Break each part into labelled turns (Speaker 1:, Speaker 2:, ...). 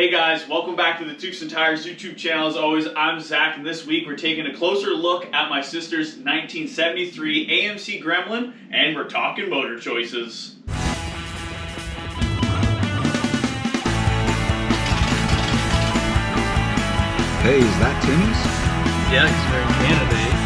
Speaker 1: Hey guys, welcome back to the Tukes and Tires YouTube channel. As always, I'm Zach, and this week we're taking a closer look at my sister's 1973 AMC Gremlin, and we're talking motor choices.
Speaker 2: Hey, is that Timmy's?
Speaker 1: Yeah, because we're in Canada, eh?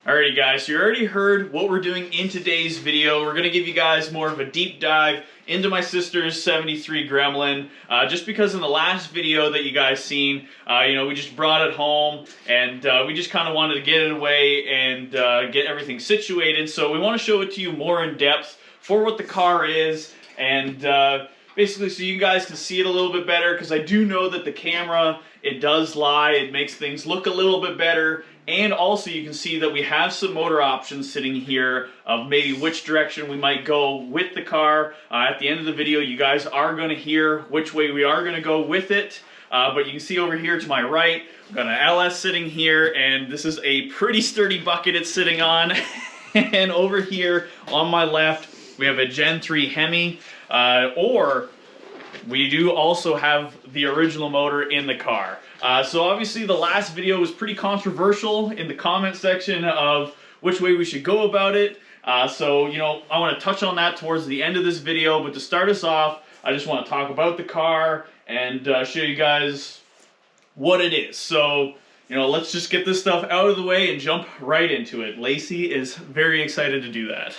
Speaker 1: Alrighty guys, so you already heard what we're doing in today's video. We're going to give you guys more of a deep dive into my sister's 73 Gremlin. Just because in the last video that you guys seen, we just brought it home and we just kind of wanted to get it away and get everything situated. So we want to show it to you more in depth for what the car is, and basically so you guys can see it a little bit better, because I do know that the camera, it does lie. It makes things look a little bit better. And also you can see that we have some motor options sitting here of maybe which direction we might go with the car. At the end of the video, you guys are going to hear which way we are going to go with it. But you can see over here to my right, we've got an LS sitting here, and this is a pretty sturdy bucket it's sitting on. And over here on my left, we have a Gen 3 Hemi, or we do also have the original motor in the car. So obviously the last video was pretty controversial in the comment section of which way we should go about it. So, I want to touch on that towards the end of this video, but to start us off, I just want to talk about the car and show you guys what it is. So, let's just get this stuff out of the way and jump right into it. Lacey is very excited to do that.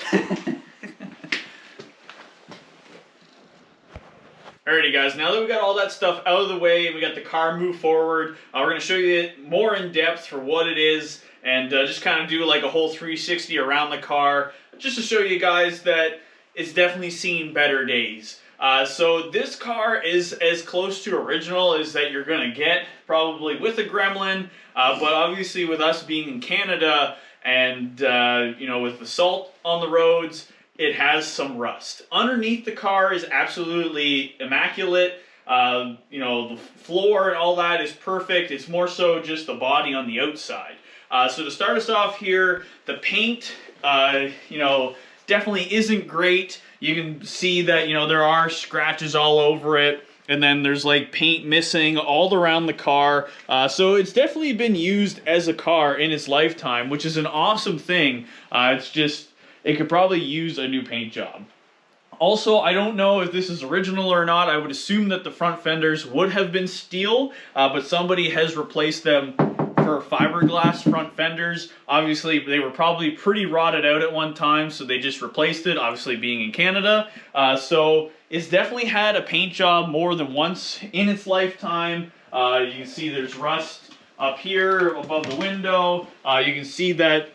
Speaker 1: Alrighty guys, now that we got all that stuff out of the way, we got the car moved forward, we're going to show you it more in depth for what it is, and just kind of do like a whole 360 around the car, just to show you guys that it's definitely seen better days. So this car is as close to original as that you're going to get, probably with a Gremlin, but obviously with us being in Canada and, with the salt on the roads, it has some rust. Underneath the car is absolutely immaculate. The floor and all that is perfect. It's more so just the body on the outside. So to start us off here, the paint, definitely isn't great. You can see that, there are scratches all over it. And then there's like paint missing all around the car. So it's definitely been used as a car in its lifetime, which is an awesome thing. It's just, it could probably use a new paint job. Also, I don't know if this is original or not. I would assume that the front fenders would have been steel, but somebody has replaced them for fiberglass front fenders. Obviously, they were probably pretty rotted out at one time, so they just replaced it, obviously being in Canada. So it's definitely had a paint job more than once in its lifetime. You can see there's rust up here above the window. You can see that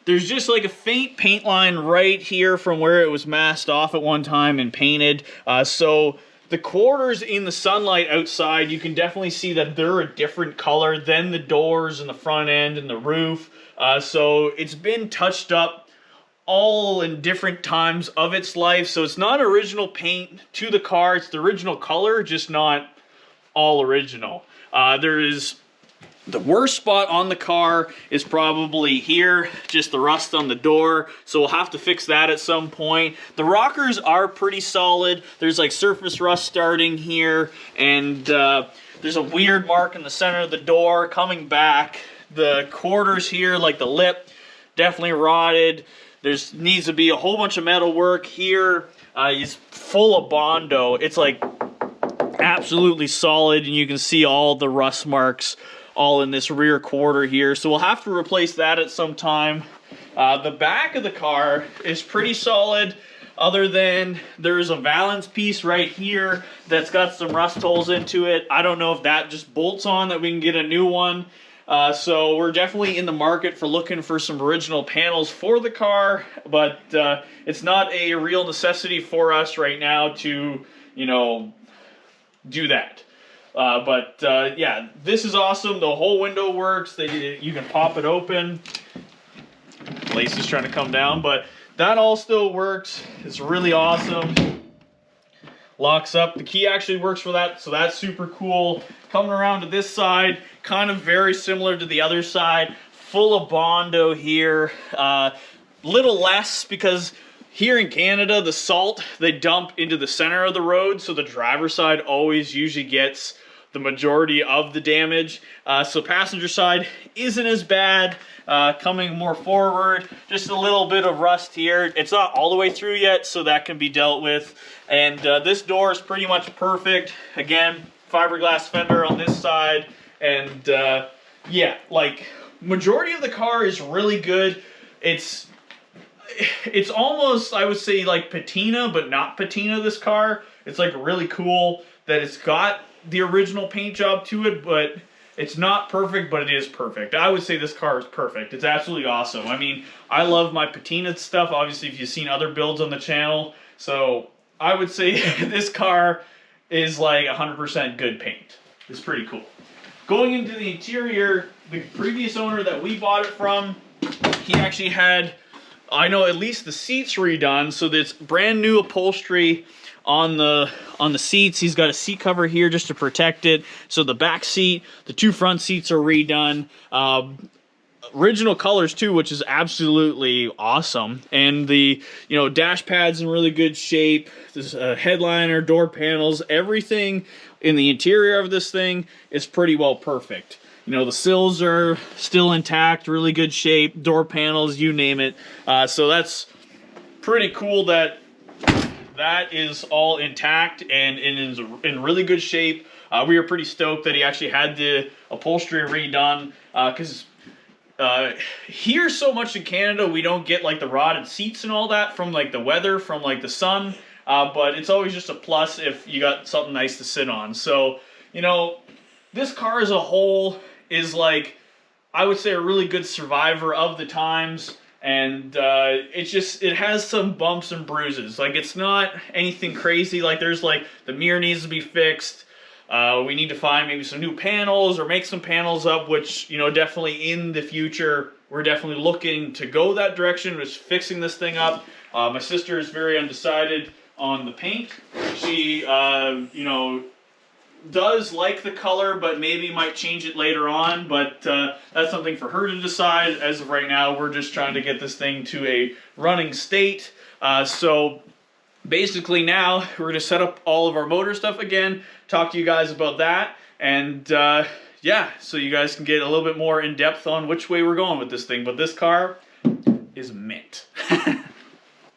Speaker 1: there's just like a faint paint line right here from where it was masked off at one time and painted. So the quarters in the sunlight outside, you can definitely see that they're a different color than the doors and the front end and the roof. So it's been touched up all in different times of its life. So it's not original paint to the car. It's the original color, just not all original. The worst spot on the car is probably here, just the rust on the door, so we'll have to fix that at some point. The rockers are pretty solid. There's like surface rust starting here, and there's a weird mark in the center of the door coming back. The quarters here, like the lip, definitely rotted. Needs to be a whole bunch of metal work here. It's full of Bondo. It's like absolutely solid, and you can see all the rust marks all in this rear quarter here, so we'll have to replace that at some time. The back of the car is pretty solid, other than there's a valance piece right here that's got some rust holes into it. I don't know if that just bolts on, that we can get a new one. So we're definitely in the market for looking for some original panels for the car, but it's not a real necessity for us right now to, do that. Yeah, this is awesome. The whole window works. You can pop it open. Lacey's trying to come down, but that all still works. It's really awesome. Locks up. The key actually works for that, so that's super cool. Coming around to this side, kind of very similar to the other side. Full of Bondo here. Little less because here in Canada, the salt, they dump into the center of the road, so the driver's side always usually gets the majority of the damage. So passenger side isn't as bad. Coming more forward, just a little bit of rust here. It's not all the way through yet, so that can be dealt with. And this door is pretty much perfect. Again, fiberglass fender on this side. And yeah, like, majority of the car is really good. It's almost, I would say, like patina, but not patina, this car. It's like really cool that it's got the original paint job to it, but it's not perfect, but it is perfect. I would say this car is perfect. It's absolutely awesome. I mean, I love my patina stuff, obviously, if you've seen other builds on the channel. So I would say this car is like 100% good paint. It's pretty cool. Going into the interior, the previous owner that we bought it from, he actually had, I know, at least the seats redone, so there's brand new upholstery on the seats. He's got a seat cover here just to protect it. So the back seat, the two front seats are redone. Original colors too, which is absolutely awesome. And the, you know, dash pad's in really good shape. There's a headliner, door panels, everything in the interior of this thing is pretty well perfect. You know, the sills are still intact, really good shape, door panels, you name it. So that's pretty cool that that is all intact and is in really good shape. We were pretty stoked that he actually had the upholstery redone, because here so much in Canada we don't get like the rotted seats and all that from like the weather, from like the sun, but it's always just a plus if you got something nice to sit on. So, you know, this car as a whole is like, I would say, a really good survivor of the times. And it has some bumps and bruises. Like, it's not anything crazy. Like, there's like, the mirror needs to be fixed. We need to find maybe some new panels or make some panels up, which, you know, definitely in the future, we're definitely looking to go that direction, with fixing this thing up. My sister is very undecided on the paint. She, you know, does like the color, but maybe might change it later on, but that's something for her to decide. As of right now, we're just trying to get this thing to a running state. So basically now we're going to set up all of our motor stuff again, talk to you guys about that, and yeah, so you guys can get a little bit more in depth on which way we're going with this thing. But this car is mint.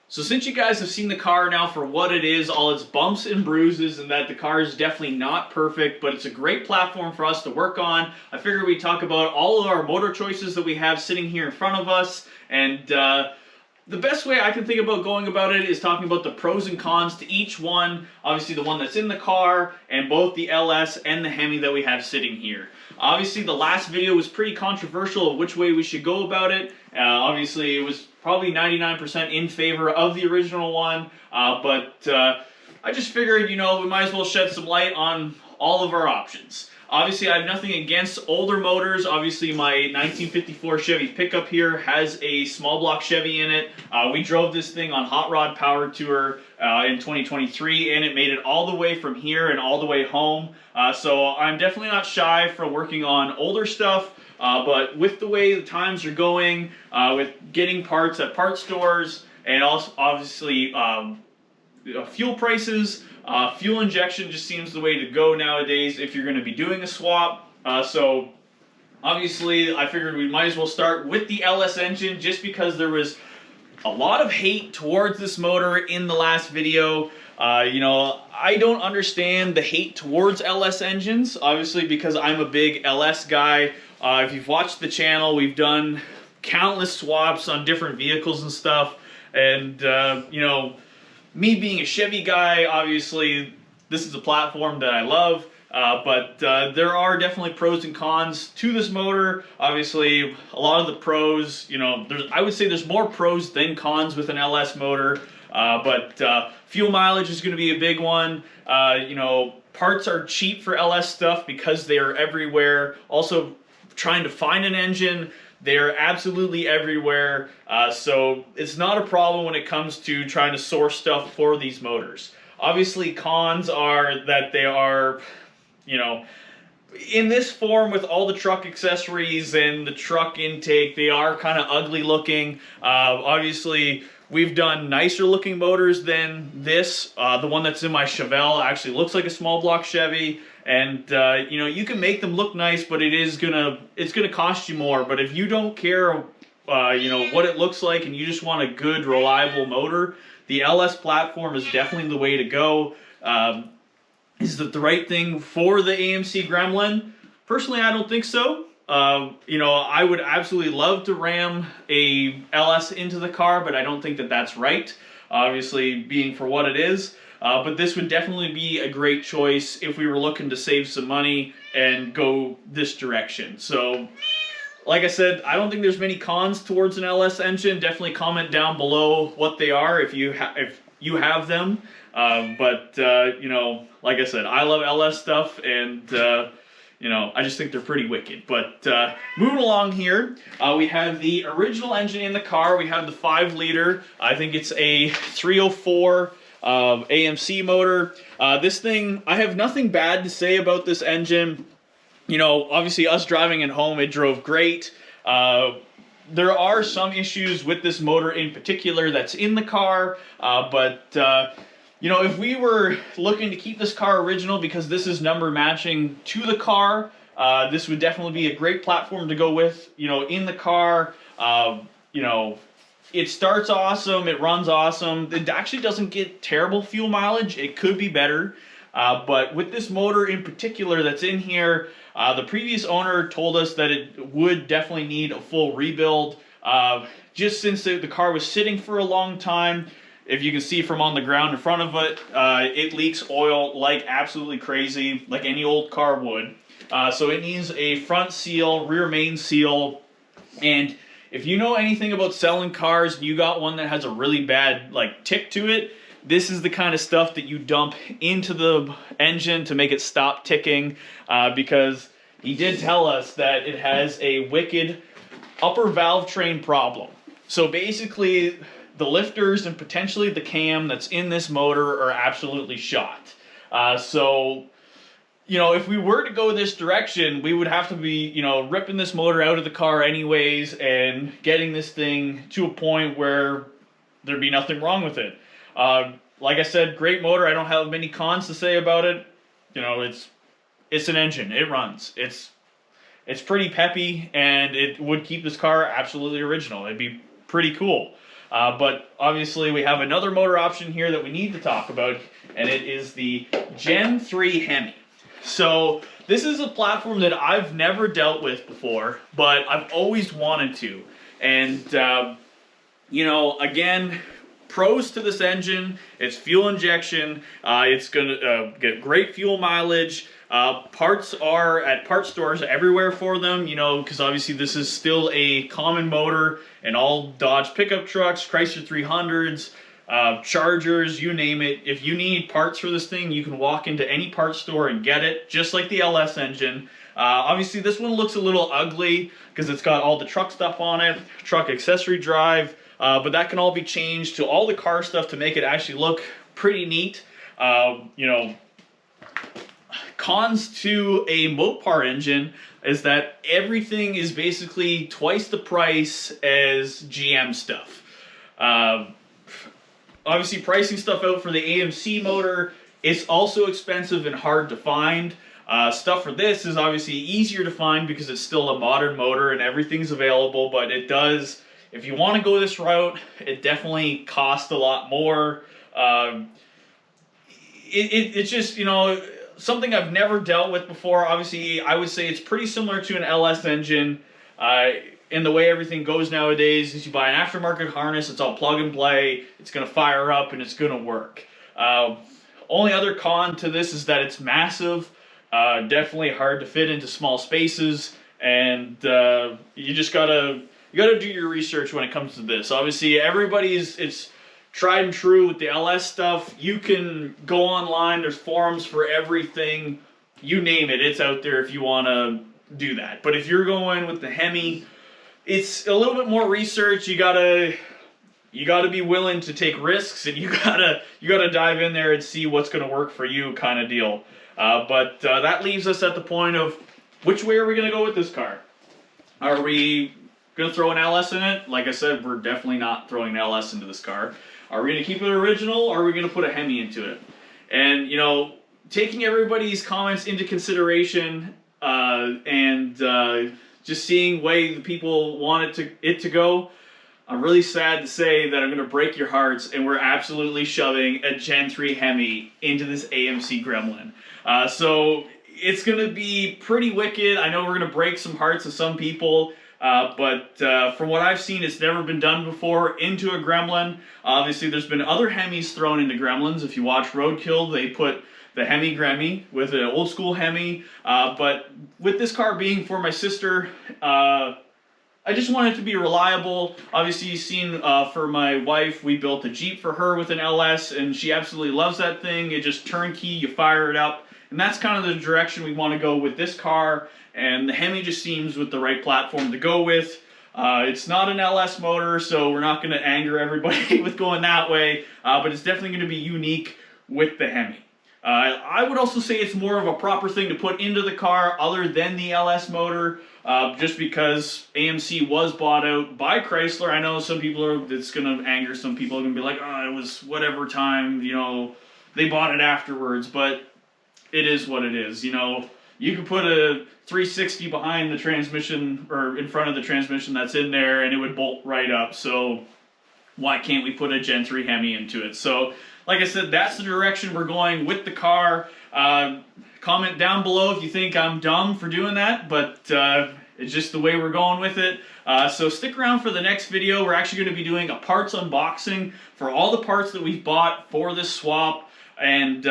Speaker 1: So since you guys have seen the car now for what it is, all its bumps and bruises, and that the car is definitely not perfect, but it's a great platform for us to work on, I figured we'd talk about all of our motor choices that we have sitting here in front of us. And the best way I can think about going about it is talking about the pros and cons to each one. Obviously the one that's in the car, and both the LS and the Hemi that we have sitting here. Obviously the last video was pretty controversial of which way we should go about it. Obviously it was probably 99% in favor of the original one, but I just figured, you know, we might as well shed some light on all of our options. Obviously, I have nothing against older motors. Obviously, my 1954 Chevy pickup here has a small block Chevy in it. We drove this thing on Hot Rod Power Tour in 2023, and it made it all the way from here and all the way home. So I'm definitely not shy from working on older stuff. But with the way the times are going, with getting parts at part stores, and also obviously fuel prices, fuel injection just seems the way to go nowadays if you're going to be doing a swap. So obviously I figured we might as well start with the LS engine, just because there was a lot of hate towards this motor in the last video. You know, I don't understand the hate towards LS engines, obviously, because I'm a big LS guy. If you've watched the channel, we've done countless swaps on different vehicles and stuff. And, you know, me being a Chevy guy, obviously, this is a platform that I love. But there are definitely pros and cons to this motor. Obviously, a lot of the pros, you know, I would say there's more pros than cons with an LS motor. But fuel mileage is going to be a big one. You know, parts are cheap for LS stuff because they are everywhere. Also, trying to find an engine, they're absolutely everywhere. So it's not a problem when it comes to trying to source stuff for these motors. Obviously, cons are that they are, you know, in this form, with all the truck accessories and the truck intake, they are kind of ugly looking. Obviously, we've done nicer looking motors than this. The one that's in my Chevelle actually looks like a small block Chevy, and you know, you can make them look nice, but it's gonna cost you more. But if you don't care, you know, what it looks like, and you just want a good, reliable motor, the LS platform is definitely the way to go. Is that the right thing for the AMC Gremlin? Personally, I don't think so. You know, I would absolutely love to ram a LS into the car, but I don't think that that's right. Obviously, being for what it is. But this would definitely be a great choice if we were looking to save some money and go this direction. So, like I said, I don't think there's many cons towards an LS engine. Definitely comment down below what they are if you have them. You know, like I said, I love LS stuff, and you know, I just think they're pretty wicked. But moving along here, we have the original engine in the car. We have the 5-liter. I think it's a 304 AMC motor. This thing, I have nothing bad to say about this engine. You know, obviously us driving it home, it drove great. There are some issues with this motor in particular that's in the car, you know, if we were looking to keep this car original because this is number matching to the car, this would definitely be a great platform to go with, you know, in the car. You know, it starts awesome, it runs awesome. It actually doesn't get terrible fuel mileage. It could be better. But with this motor in particular that's in here, the previous owner told us that it would definitely need a full rebuild. Just since the car was sitting for a long time. If you can see from on the ground in front of it, it leaks oil like absolutely crazy, like any old car would. So it needs a front seal, rear main seal, and if you know anything about selling cars, and you got one that has a really bad like tick to it, this is the kind of stuff that you dump into the engine to make it stop ticking, because he did tell us that it has a wicked upper valve train problem. So basically, the lifters and potentially the cam that's in this motor are absolutely shot. So, you know, if we were to go this direction, we would have to be, you know, ripping this motor out of the car anyways and getting this thing to a point where there'd be nothing wrong with it. Like I said, great motor. I don't have many cons to say about it. You know, it's an engine. It runs. It's pretty peppy, and it would keep this car absolutely original. It'd be pretty cool. But obviously we have another motor option here that we need to talk about, and it is the Gen 3 Hemi. So this is a platform that I've never dealt with before, but I've always wanted to. And, you know, again, pros to this engine, it's fuel injection, it's going to get great fuel mileage. Parts are at part stores everywhere for them, you know, because obviously this is still a common motor in all Dodge pickup trucks, Chrysler 300s, Chargers, you name it. If you need parts for this thing, you can walk into any parts store and get it, just like the LS engine. Obviously this one looks a little ugly because it's got all the truck stuff on it, truck accessory drive, but that can all be changed to all the car stuff to make it actually look pretty neat. You know, cons to a Mopar engine is that everything is basically twice the price as GM stuff. Obviously pricing stuff out for the AMC motor, it's also expensive and hard to find. Stuff for this is obviously easier to find because it's still a modern motor and everything's available, but it does, if you want to go this route, it definitely costs a lot more. It's just, you know, something I've never dealt with before. Obviously, I would say it's pretty similar to an LS engine. In the way everything goes nowadays is you buy an aftermarket harness, it's all plug and play, it's going to fire up and it's going to work. Only other con to this is that it's massive, definitely hard to fit into small spaces, and you just gotta do your research when it comes to this. Obviously, it's tried and true with the LS stuff. You can go online, there's forums for everything, you name it, it's out there if you want to do that. But if you're going with the Hemi, it's a little bit more research. You gotta be willing to take risks, and you gotta dive in there and see what's gonna work for you, kind of deal. But that leaves us at the point of which way are we going to go with this car? Are we going to throw an LS in it? Like I said, we're definitely not throwing an LS into this car. Are we going to keep it original, or are we going to put a Hemi into it? And, you know, taking everybody's comments into consideration and just seeing way the people want it to go, I'm really sad to say that I'm going to break your hearts, and we're absolutely shoving a Gen 3 Hemi into this AMC Gremlin. So it's going to be pretty wicked. I know we're going to break some hearts of some people, but from what I've seen, it's never been done before into a Gremlin. Obviously, there's been other Hemis thrown into Gremlins. If you watch Roadkill, they put the Hemi Gremmy with an old school Hemi. But with this car being for my sister, I just want it to be reliable. Obviously, you've seen for my wife, we built a Jeep for her with an LS, and she absolutely loves that thing. It just turnkey, you fire it up. And that's kind of the direction we want to go with this car. And the Hemi just seems with the right platform to go with. It's not an LS motor, so we're not going to anger everybody with going that way. But it's definitely going to be unique with the Hemi. I would also say it's more of a proper thing to put into the car other than the LS motor, just because AMC was bought out by Chrysler. I know some people it's going to anger some people. Are going to be like, oh, it was whatever time, you know, they bought it afterwards, but it is what it is, you know. You could put a 360 behind the transmission, or in front of the transmission that's in there, and it would bolt right up, so why can't we put a Gen 3 Hemi into it? So, like I said, that's the direction we're going with the car. Comment down below if you think I'm dumb for doing that, but it's just the way we're going with it. So stick around for the next video. We're actually going to be doing a parts unboxing for all the parts that we've bought for this swap, and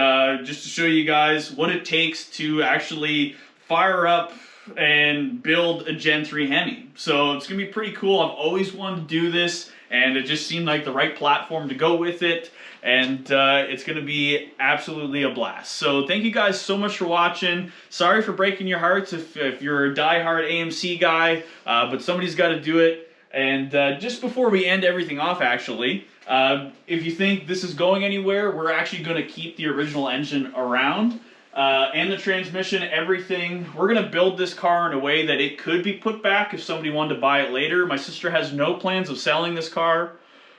Speaker 1: just to show you guys what it takes to actually fire up and build a Gen 3 Hemi. So it's going to be pretty cool. I've always wanted to do this, and it just seemed like the right platform to go with it. And it's going to be absolutely a blast. So thank you guys so much for watching. Sorry for breaking your hearts if you're a diehard AMC guy, but somebody's got to do it. And just before we end everything off, actually, if you think this is going anywhere, we're actually going to keep the original engine around. And the transmission, everything. We're going to build this car in a way that it could be put back if somebody wanted to buy it later. My sister has no plans of selling this car,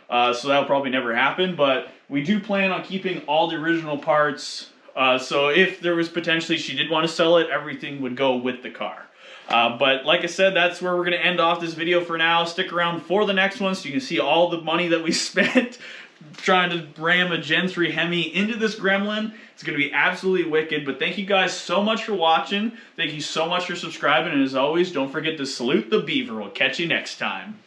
Speaker 1: so that'll probably never happen, but we do plan on keeping all the original parts, so if there was potentially she did want to sell it, everything would go with the car. But like I said, that's where we're going to end off this video for now. Stick around for the next one so you can see all the money that we spent trying to ram a Gen 3 Hemi into this Gremlin. It's going to be absolutely wicked, but thank you guys so much for watching. Thank you so much for subscribing, and as always, don't forget to salute the beaver. We'll catch you next time.